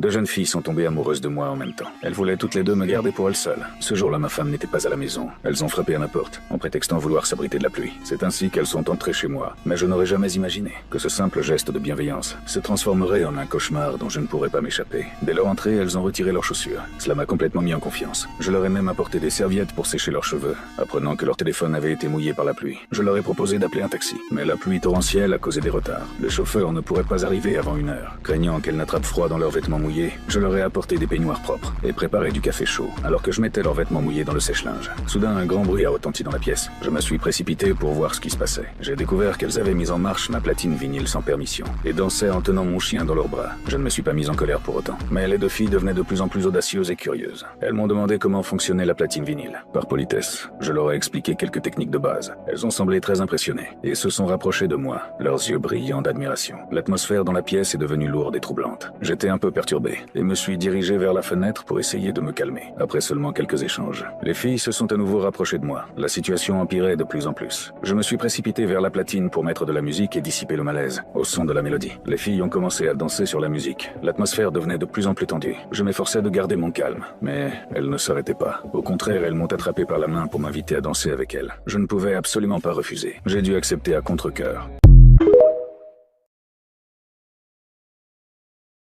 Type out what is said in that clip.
Deux jeunes filles sont tombées amoureuses de moi en même temps. Elles voulaient toutes les deux me garder pour elles seules. Ce jour-là, ma femme n'était pas à la maison. Elles ont frappé à ma porte, en prétextant vouloir s'abriter de la pluie. C'est ainsi qu'elles sont entrées chez moi. Mais je n'aurais jamais imaginé que ce simple geste de bienveillance se transformerait en un cauchemar dont je ne pourrais pas m'échapper. Dès leur entrée, elles ont retiré leurs chaussures. Cela m'a complètement mis en confiance. Je leur ai même apporté des serviettes pour sécher leurs cheveux, apprenant que leur téléphone avait été mouillé par la pluie. Je leur ai proposé d'appeler un taxi, mais la pluie torrentielle a causé des retards. Le chauffeur ne pourrait pas arriver avant 1 heure. Craignant qu'elles n'attrapent froid dans leurs vêtements mouillés, je leur ai apporté des peignoirs propres et préparé du café chaud, alors que je mettais leurs vêtements mouillés dans le sèche-linge. Soudain, un grand bruit a retenti dans la pièce. Je me suis précipité pour voir ce qui se passait. J'ai découvert qu'elles avaient mis en marche ma platine vinyle sans permission et dansaient en tenant mon chien dans leurs bras. Je ne me suis pas mis en colère pour autant. Mais les deux filles devenaient de plus en plus audacieuses et curieuses. Elles m'ont demandé comment fonctionnait la platine vinyle. Par politesse, je leur ai expliqué quelques techniques de base. Elles ont semblé très impressionnées et se sont rapprochées de moi, leurs yeux brillants d'admiration. L'atmosphère dans la pièce est devenue lourde et troublante. J'étais un peu perturbé et me suis dirigé vers la fenêtre pour essayer de me calmer. Après seulement quelques échanges, les filles se sont à nouveau rapprochées de moi. La situation empirait de plus en plus. Je me suis précipité vers la platine pour mettre de la musique et dissiper le malaise, au son de la mélodie. Les filles ont commencé à danser sur la musique. L'atmosphère devenait de plus en plus tendue. Je m'efforçais de garder mon calme, mais elles ne s'arrêtaient pas. Au contraire, elles m'ont attrapé par la main pour m'inviter à danser avec elles. Je ne pouvais absolument pas refuser. J'ai dû accepter à contre-cœur.